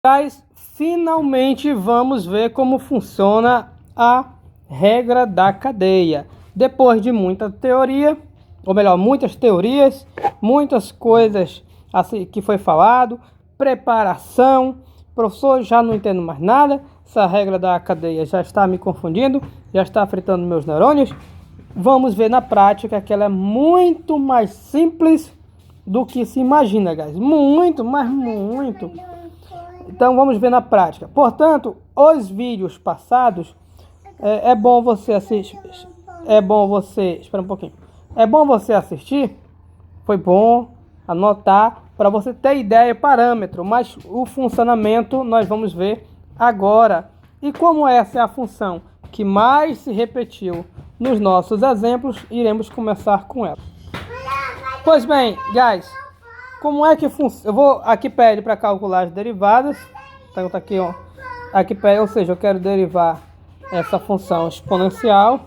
Mas finalmente vamos ver como funciona a regra da cadeia. Depois de muita teoria, ou melhor, muitas teorias, muitas coisas assim que foi falado, preparação, professor, já não entendo mais nada, essa regra da cadeia já está me confundindo, já está fritando meus neurônios. Vamos ver na prática que ela é muito mais simples do que se imagina, guys. Muito, mas muito. Então vamos ver na prática. Portanto, os vídeos passados é bom você assistir. Espera um pouquinho. É bom você assistir. Foi bom anotar para você ter ideia e parâmetro, mas o funcionamento nós vamos ver agora. E como essa é a função que mais se repetiu nos nossos exemplos, iremos começar com ela. Pois bem, guys, como é que funciona? Eu vou aqui pede para calcular as derivadas. Então tá aqui, ó. Aqui pede, ou seja, eu quero derivar essa função exponencial.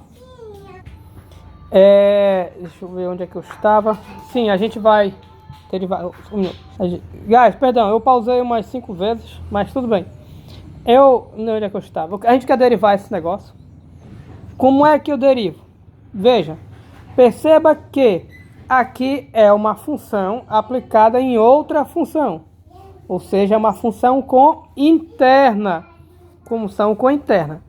Deixa eu ver onde é que eu estava. Sim, a gente vai derivar. Guys, perdão, eu pausei umas 5 vezes, mas tudo bem. Onde é que eu estava? A gente quer derivar esse negócio. Como é que eu derivo? Veja, perceba que aqui é uma função aplicada em outra função. Ou seja, é uma função com interna. Função com interna.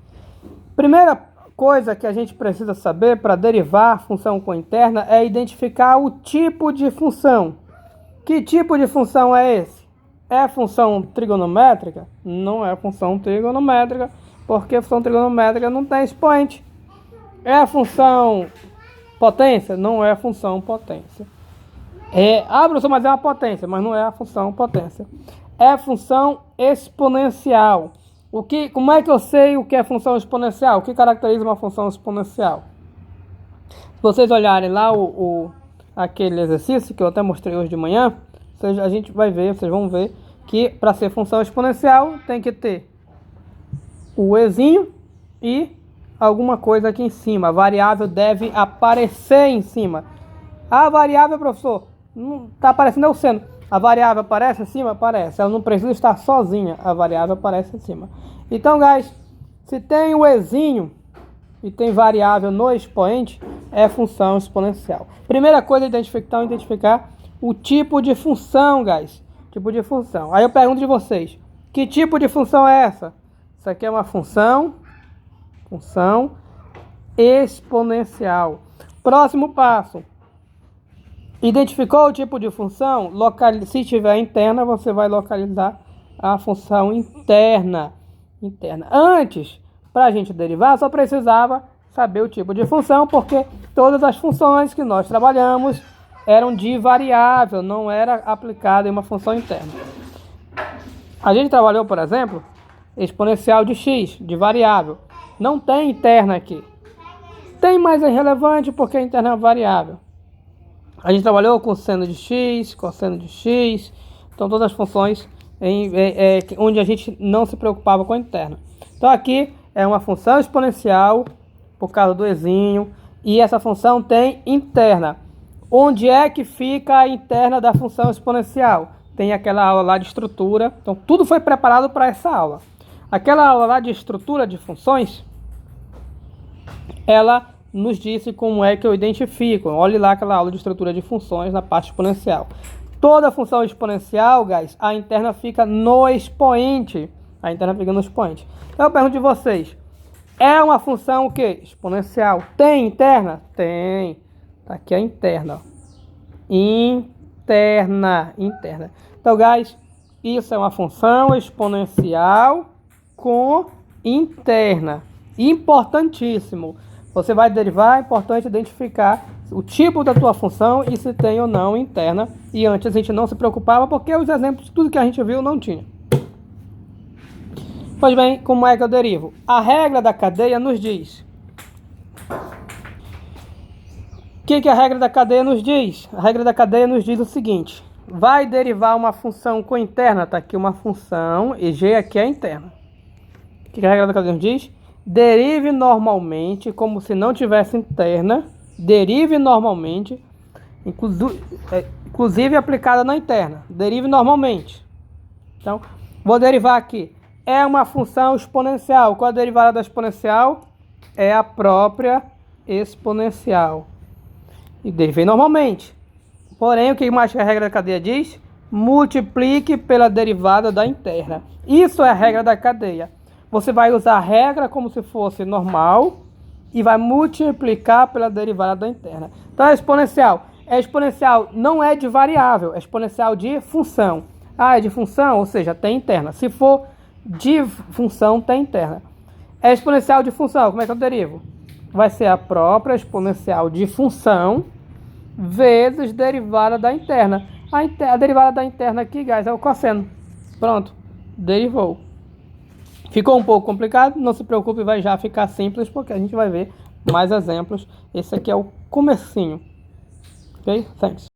Primeira coisa que a gente precisa saber para derivar função com interna é identificar o tipo de função. Que tipo de função é esse? É função trigonométrica? Não é função trigonométrica, porque função trigonométrica não tem expoente. É função potência? Não é função potência. Professor, mas é uma potência, mas não é a função potência. É função exponencial. Como é que eu sei o que é função exponencial? O que caracteriza uma função exponencial? Se vocês olharem lá aquele exercício que eu até mostrei hoje de manhã, a gente vai ver, vocês vão ver que para ser função exponencial tem que ter o ezinho e alguma coisa aqui em cima. A variável deve aparecer em cima. A variável, professor, não está aparecendo o seno. A variável aparece em cima? Aparece. Ela não precisa estar sozinha. A variável aparece em cima. Então, guys, se tem o ezinho e tem variável no expoente, é função exponencial. Primeira coisa é identificar o tipo de função, guys. Tipo de função. Aí eu pergunto de vocês, que tipo de função é essa? Isso aqui é uma função exponencial. Próximo passo. Identificou o tipo de função? Se tiver interna, você vai localizar a função interna. Antes, para a gente derivar, só precisava saber o tipo de função, porque todas as funções que nós trabalhamos eram de variável, não era aplicada em uma função interna. A gente trabalhou, por exemplo, exponencial de x, de variável. Não tem interna aqui. Tem, mas é irrelevante porque a interna é variável. A gente trabalhou com seno de x, cosseno de x. Então todas as funções onde a gente não se preocupava com a interna. Então aqui é uma função exponencial por causa do ezinho. E essa função tem interna. Onde é que fica a interna da função exponencial? Tem aquela aula lá de estrutura. Então tudo foi preparado para essa aula. Aquela aula lá de estrutura de funções, ela nos disse como é que eu identifico. Olhe lá aquela aula de estrutura de funções na parte exponencial. Toda função exponencial, guys, a interna fica no expoente. Então eu pergunto de vocês, é uma função o quê? Exponencial. Tem interna? Tem. Tá aqui a interna. Interna. Então, guys, isso é uma função exponencial com interna. Importantíssimo. Você vai derivar, é importante identificar o tipo da tua função e se tem ou não interna. E antes a gente não se preocupava porque os exemplos, tudo que a gente viu não tinha. Pois bem, como é que eu derivo? A regra da cadeia nos diz. O que a regra da cadeia nos diz? A regra da cadeia nos diz o seguinte. Vai derivar uma função com interna. Está aqui uma função e g aqui é interna. O que a regra da cadeia nos diz? Derive normalmente, como se não tivesse interna. Derive normalmente, inclusive aplicada na interna. Derive normalmente. Então, Vou derivar aqui. É uma função exponencial. Qual a derivada da exponencial? É a própria exponencial. E derivei normalmente. Porém, o que mais que a regra da cadeia diz? Multiplique pela derivada da interna. Isso é a regra da cadeia. Você vai usar a regra como se fosse normal e vai multiplicar pela derivada da interna. Então, é exponencial. É exponencial não é de variável, é exponencial de função. Ah, é de função, ou seja, tem interna. Se for de função, tem interna. É exponencial de função, como é que eu derivo? Vai ser a própria exponencial de função vezes derivada da interna. A derivada da interna aqui, guys, é o cosseno. Pronto, derivou. Ficou um pouco complicado? Não se preocupe, vai já ficar simples, porque a gente vai ver mais exemplos. Esse aqui é o comecinho. Ok? Thanks.